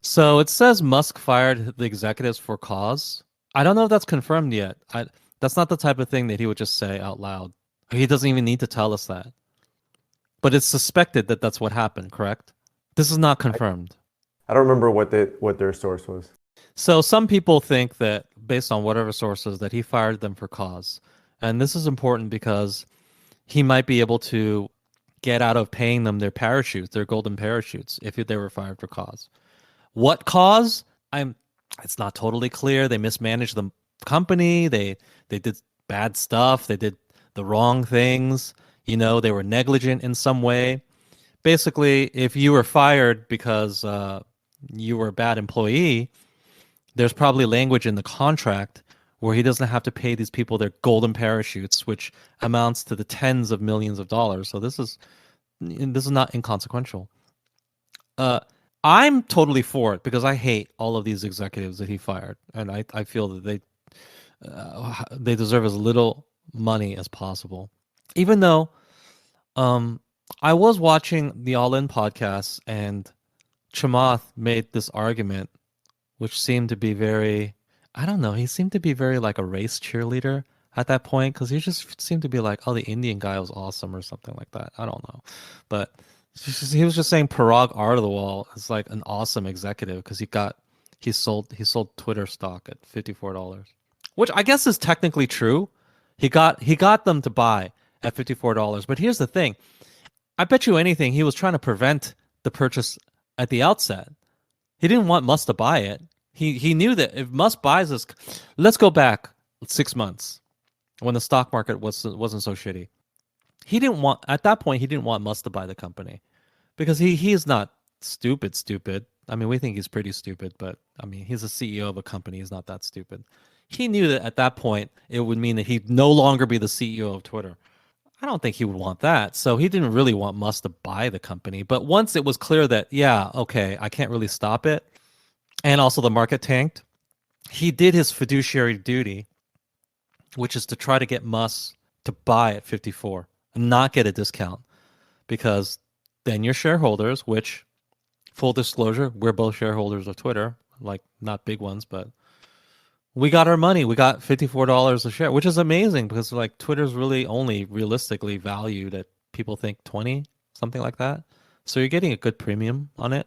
So it says Musk fired the executives for cause. I don't know if that's confirmed yet. That's not the type of thing that he would just say out loud. He doesn't even need to tell us that. But it's suspected that that's what happened, correct? This is not I, confirmed. I don't remember what their source was. So some people think that based on whatever sources that he fired them for cause. And this is important because he might be able to get out of paying them their parachutes, their golden parachutes, if they were fired for cause. What cause? I'm It's not totally clear. They mismanaged the company. They did bad stuff. They did the wrong things. They were negligent in some way. Basically, if you were fired because you were a bad employee, there's probably language in the contract where he doesn't have to pay these people their golden parachutes, which amounts to the tens of millions of dollars. So this is not inconsequential. Uh, I'm totally for it because I hate all of these executives that he fired, and I feel that they deserve as little money as possible. Even though I was watching the All In podcast, and Chamath made this argument, which seemed to be very, I don't know, he seemed to be very like a race cheerleader at that point because he just seemed to be like, oh, the Indian guy was awesome or something like that. I don't know, but he was just saying Parag Ardwal is like an awesome executive because he sold Twitter stock at $54, which I guess is technically true. He got them to buy at $54, but here's the thing: I bet you anything he was trying to prevent the purchase at the outset. He didn't want Musk to buy it. He knew that if Musk buys this, let's go back 6 months when the stock market wasn't so shitty. He didn't want At that point he didn't want Musk to buy the company because he is not stupid. I mean, we think he's pretty stupid, but I mean, he's a CEO of a company. He's not that stupid. He knew that at that point it would mean that he'd no longer be the CEO of Twitter. I don't think he would want that. So he didn't really want Musk to buy the company. But once it was clear that, yeah, okay, I can't really stop it, and also the market tanked, he did his fiduciary duty, which is to try to get Musk to buy at 54 and not get a discount. Because then your shareholders, which, full disclosure, we're both shareholders of Twitter, like not big ones, but we got our money. We got $54 a share, which is amazing because like Twitter's really only realistically valued at, people think, 20, something like that. So you're getting a good premium on it.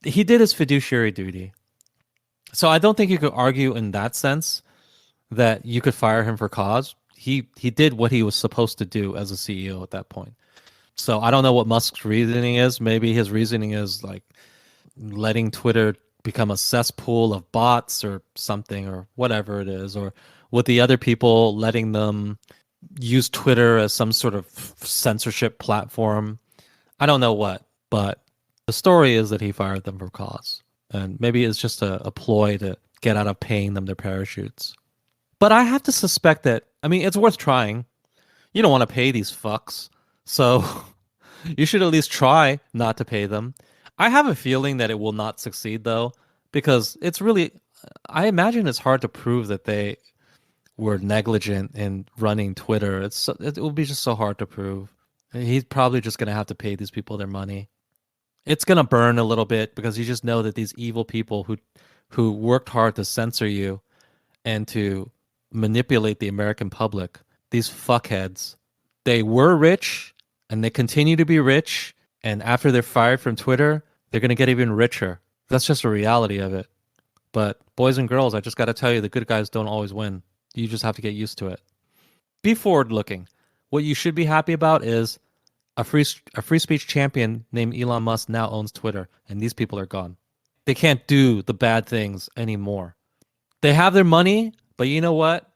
He did his fiduciary duty. So I don't think you could argue in that sense that you could fire him for cause. He did what he was supposed to do as a CEO at that point. So I don't know what Musk's reasoning is. Maybe his reasoning is like letting Twitter become a cesspool of bots or something, or whatever it is, or with the other people letting them use Twitter as some sort of censorship platform. I don't know what, but the story is that he fired them for cause. And maybe it's just a ploy to get out of paying them their parachutes. But I have to suspect that, I mean, it's worth trying. You don't want to pay these fucks. So you should at least try not to pay them. I have a feeling that it will not succeed though, because it's really, I imagine it's hard to prove that they were negligent in running Twitter. It will be just so hard to prove. He's probably just going to have to pay these people their money. It's going to burn a little bit because you just know that these evil people who worked hard to censor you and to manipulate the American public, these fuckheads, they were rich and they continue to be rich. And after they're fired from Twitter, they're going to get even richer. That's just a reality of it. But boys and girls, I just got to tell you, the good guys don't always win. You just have to get used to it. Be forward looking. What you should be happy about is a free speech champion named Elon Musk now owns Twitter, and these people are gone. They can't do the bad things anymore. They have their money, but you know what?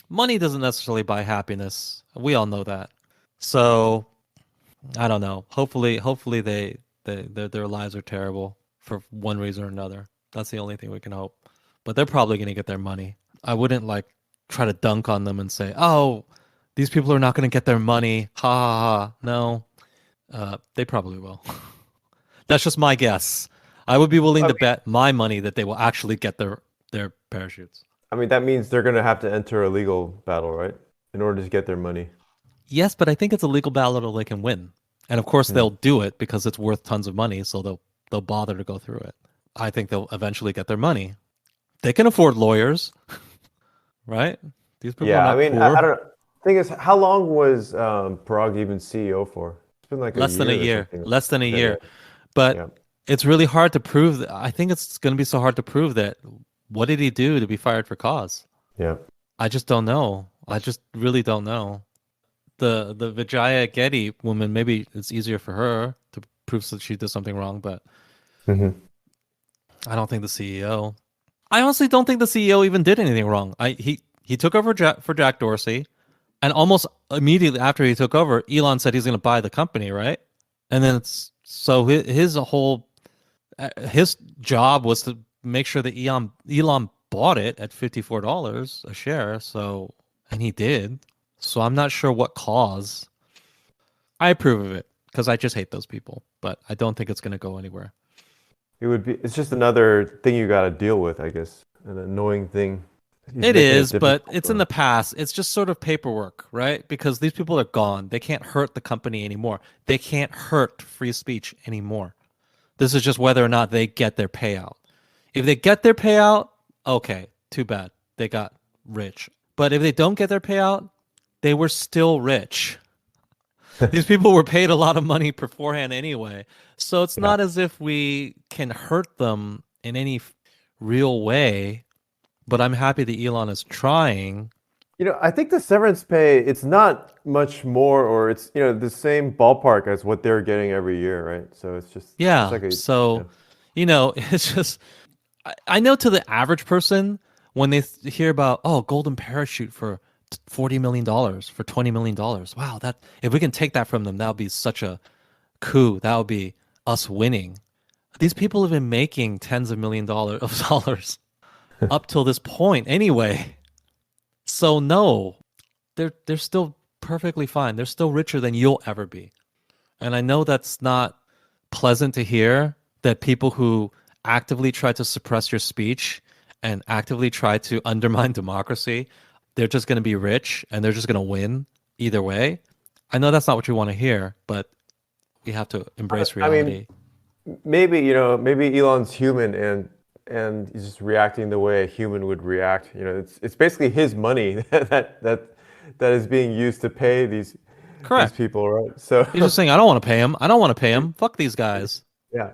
Money doesn't necessarily buy happiness. We all know that. So I don't know. Hopefully their lives are terrible for one reason or another. That's the only thing we can hope. But they're probably going to get their money. I wouldn't like try to dunk on them and say, "Oh, these people are not going to get their money." Ha ha ha. No, they probably will. That's just my guess. I would be willing I to mean, bet my money that they will actually get their parachutes. I mean that means they're gonna have to enter a legal battle, right? In order to get their money. Yes, but I think it's a legal battle they can win. And of course Hmm. they'll do it because it's worth tons of money, so they'll bother to go through it. I think they'll eventually get their money. They can afford lawyers, right? These people are Yeah, I not mean, I poor. don't know. Thing is, how long was Parag even CEO for? It's been like a Less than a year or year. something. Less than a Yeah, yeah, year. But yeah, it's really hard to prove that. I think it's going to be so hard to prove that. What did he do to be fired for cause? yeah. I just don't know. I just really don't know. The Vijaya Getty woman, maybe it's easier for her to prove that she did something wrong, but Hmm. I don't think the CEO. I honestly don't think the CEO even did anything wrong. He took over for Jack Dorsey, and almost immediately after he took over, Elon said he's going to buy the company, right? And then it's so his whole his job was to make sure that Elon bought it at $54 a share. So, and he did. So I'm not sure what cause. I approve of it because I just hate those people, but I don't think it's going to go anywhere. It would be. It's just another thing you got to deal with, I guess. An annoying thing. He's It making it is, but difficult it's in for. the past. It's just sort of paperwork, right? Because these people are gone. They can't hurt the company anymore. They can't hurt free speech anymore. This is just whether or not they get their payout. If they get their payout, okay, too bad. They got rich. But if they don't get their payout, they were still rich. These people were paid a lot of money beforehand anyway. So it's Yeah. not as if we can hurt them in any real way. But I'm happy that Elon is trying. I think the severance pay, it's not much more, or it's, the same ballpark as what they're getting every year, right? So it's Yeah. like a, yeah, So, it's just, I know to the average person, when they hear about, oh, golden parachute for $40 million, for $20 million. Wow, that if we can take that from them, that would be such a coup. That would be us winning. These people have been making tens of dollars up till this point anyway. So no, they're still perfectly fine. They're still richer than you'll ever be. And I know that's not pleasant to hear that people who actively try to suppress your speech and actively try to undermine democracy, they're just going to be rich and they're just going to win either way. I know that's not what you want to hear, but we have to embrace I mean, reality. maybe, maybe Elon's human, and he's just reacting the way a human would react. It's basically his money that is being used to pay these Correct. people, right? So He's just saying, I don't want to pay him. I don't want to pay him. Fuck these guys. yeah.